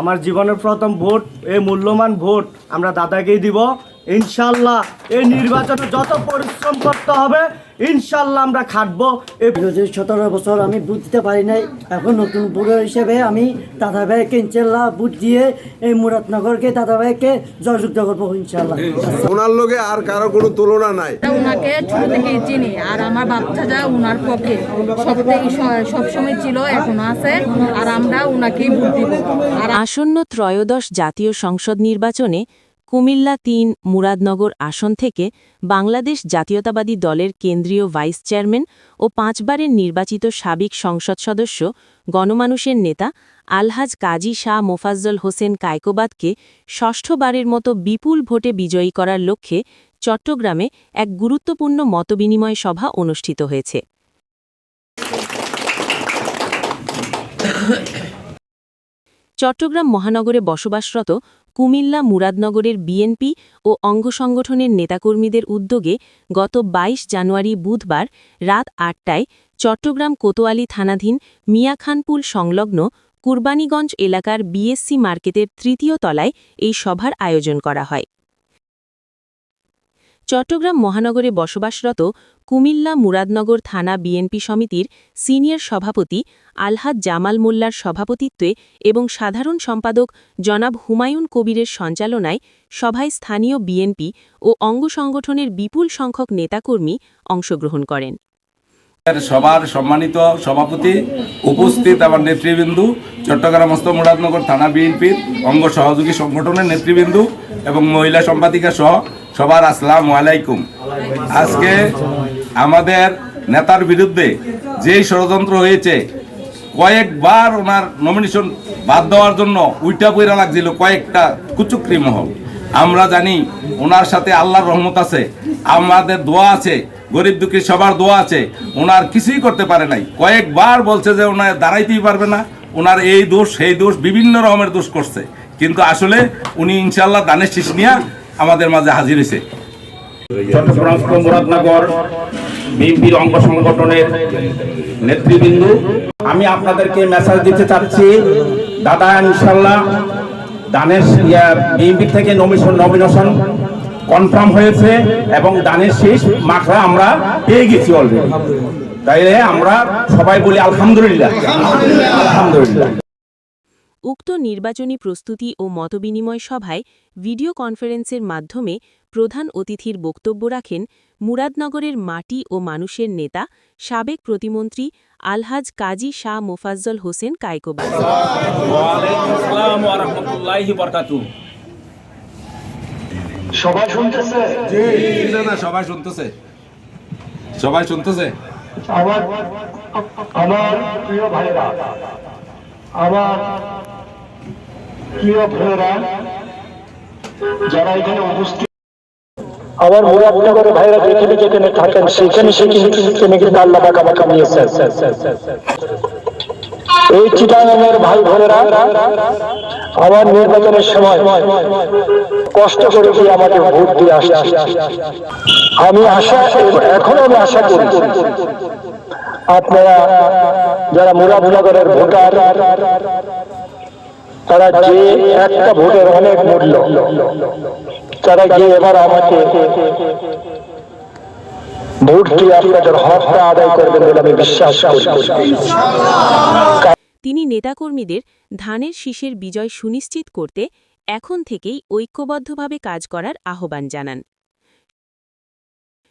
আমার জীবনের প্রথম ভোট, এই মূল্যবান ভোট আমরা দাদাকেই দিব ইনশাল্লাহ। এই নির্বাচনে যত পরিশ্রম করতে হবে ইনশাল্লাহ আমরা খাটবো। এই 17 বছর আমি ভোট দিতে পারি নাই, এখন নতুন ভোটার হিসেবে আমি দাদা ভাইকে ইনশাল্লাহ ভোট দিয়ে এই মুরাদনগরকে দাদা ভাইকে জয়যুক্ত করবো ইনশাল্লাহ। ওনার লোকে আর কারো কোনো তুলনা নাই। ওনাকে ছোট থেকে চিনি, আর আমার বাচ্চাটা ওনার পক্ষে সবসময় ছিল, এখনো আছে, আর আমরা ওনাকেই ভোট দিব। আসন্ন ত্রয়োদশ জাতীয় সংসদ নির্বাচনে কুমিল্লা ৩ মুরাদনগর আসন থেকে বাংলাদেশ জাতীয়তাবাদী দলের কেন্দ্রীয় ভাইস চেয়ারম্যান ও 5 বারের নির্বাচিত সাবেক সংসদ সদস্য গণমানুষের নেতা আলহাজ কাজী শাহ মোফাজ্জল হোসেন কায়কোবাদকে ষষ্ঠবারের মতো বিপুল ভোটে বিজয়ী করার লক্ষ্যে চট্টগ্রামে এক গুরুত্বপূর্ণ মতবিনিময় সভা অনুষ্ঠিত হয়েছে। চট্টগ্রাম মহানগরে বসবাসরত কুমিল্লা মুরাদনগরের বিএনপি ও অঙ্গ সংগঠনের নেতাকর্মীদের উদ্যোগে গত 22 জানুয়ারি বুধবার রাত 8টায় চট্টগ্রাম কোতোয়ালি থানাধীন মিয়াখানপুল সংলগ্ন কুরবানীগঞ্জ এলাকার বিএসসি মার্কেটের 3য় তলায় এই সভার আয়োজন করা হয়। চট্টগ্রাম মহানগরে বসবাসরত কুমিল্লা মুরাদনগর থানা বিএনপি সমিতির সিনিয়র সভাপতি আলহাজ জামাল মোল্লার সভাপতিত্বে এবং সাধারণ সম্পাদক জনাব হুমায়ুন কবিরের সঞ্চালনায় সভায় স্থানীয় বিএনপি ও অঙ্গ সংগঠনের বিপুল সংখ্যক নেতাকর্মী অংশগ্রহণ করেন। সবার সম্মানিত সভাপতি, উপস্থিত আমার নেতৃবৃন্দু, চট্টগ্রামস্থ মুরাদনগর থানা বিএনপির অঙ্গ সহযোগী সংগঠনের নেতৃবৃন্দু এবং মহিলা সম্পাদিকা সহ সবার আসসালামু আলাইকুম। আজকে আমাদের নেতার বিরুদ্ধে যেই ষড়যন্ত্র হয়েছে, কয়েকবার ওনার নমিনেশন বাদ দেওয়ার জন্য উইটা পইরা লাগছিল কয়েকটা কুচুকরি মহল। আমরা জানি ওনার সাথে আল্লাহর রহমত আছে, আমাদের দোয়া আছে, গরিব দুঃখী সবার দোয়া আছে। ওনার কিছুই করতে পারে নাই, কয়েকবার বলছে যে ওনার দাঁড়াইতেই পারবে না, ওনার এই দোষ সেই দোষ বিভিন্ন রকমের দোষ করছে, কিন্তু আসলে উনি ইনশাল্লাহ দানের শীষ নিয়ে আমাদের মাঝে হাজির হয়েছে। চট্টগ্রাম মুরাদনগর বিএনপির অঙ্গ সংগঠনের নেতৃবৃন্দ, আমি আপনাদেরকে মেসেজ দিতে চাচ্ছি, দাদা ইনশাল্লাহ দানের বিএনপি থেকে নমিনেশন কনফার্ম হয়েছে এবং দানের শীষ মাখরা আমরা পেয়ে গেছি অলরেডি। তাই আমরা সবাই বলি আলহামদুলিল্লাহ, আলহামদুলিল্লাহ। উক্ত নির্বাচনী প্রস্তুতি ও মতবিনিময় সভায় ভিডিও কনফারেন্সের মাধ্যমে প্রধান অতিথির বক্তব্য রাখেন মুরাদনগরের মাটি ও মানুষের নেতা সাবেক প্রতিমন্ত্রী আলহাজ কাজী শাহ মোফাজ্জল হোসেন কায়কোবাদ। সবাই শুনতেছে? সবাই শুনতেছে, সবাই শুনতেছে। আমার প্রিয় ভাইরা, আমার প্রিয় ভাইরা যারা এখানে উপস্থিত, আমার মুরাদনগরের ভাইরা যেখানে যেখানে থাকেন সেখানে সেখানে কিন্তু আল্লাহ বাঁকা নিয়েছেন। এই চিটাগাংয়ের ভাই বোনেরা আমার নির্বাচনের সময় কষ্ট করে কি আমাকে ভোট দিয়ে আসছে। আমি এখন আমি আশা করি আপনারা যারা মুরাদনগরের ভোটার, তারা যে একটা ভোটের অনেক মূল্য, তারা গিয়ে এবার আমাকে ভোট দিয়ে আপনাদের হকটা আদায় করবেন বলে আমি বিশ্বাস করি। তিনি নেতাকর্মীদের ধানের শীষের বিজয় সুনিশ্চিত করতে এখন থেকেই ঐক্যবদ্ধভাবে কাজ করার আহ্বান জানান।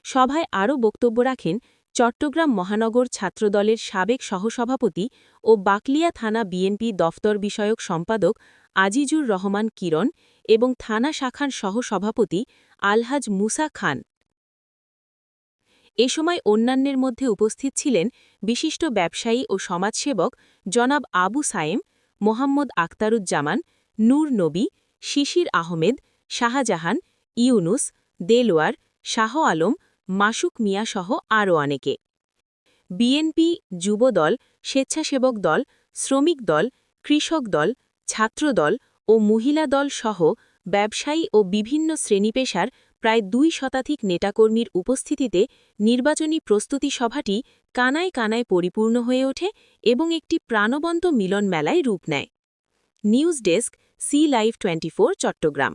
সভায় আরও বক্তব্য রাখেন চট্টগ্রাম মহানগর ছাত্রদলের সাবেক সহসভাপতি ও বাকলিয়া থানা বিএনপি দফতর বিষয়ক সম্পাদক আজিজুর রহমান কিরণ এবং থানা শাখার সহসভাপতি আলহাজ মুসা খান। এ সময় অন্যান্যের মধ্যে উপস্থিত ছিলেন বিশিষ্ট ব্যবসায়ী ও সমাজসেবক জনাব আবু সায়েম, মোহাম্মদ আখতারুজ্জামান, নূর নবী, শিশির আহমেদ, শাহজাহান, ইউনুস, দেলোয়ার, শাহ আলম, মাসুক মিয়া সহ আরও অনেকে। বিএনপি, যুবদল, স্বেচ্ছাসেবক দল, শ্রমিক দল, কৃষক দল, ছাত্রদল ও মহিলা দল সহ ব্যবসায়ী ও বিভিন্ন শ্রেণীপেশার প্রায় 2 শতাধিক নেতাকর্মীর উপস্থিতিতে নির্বাচনী প্রস্তুতি সভাটি কানায় কানায় পরিপূর্ণ হয়ে ওঠে এবং একটি প্রাণবন্ত মিলন মেলায় রূপ নেয়। News desk, C live 24 Chittagong.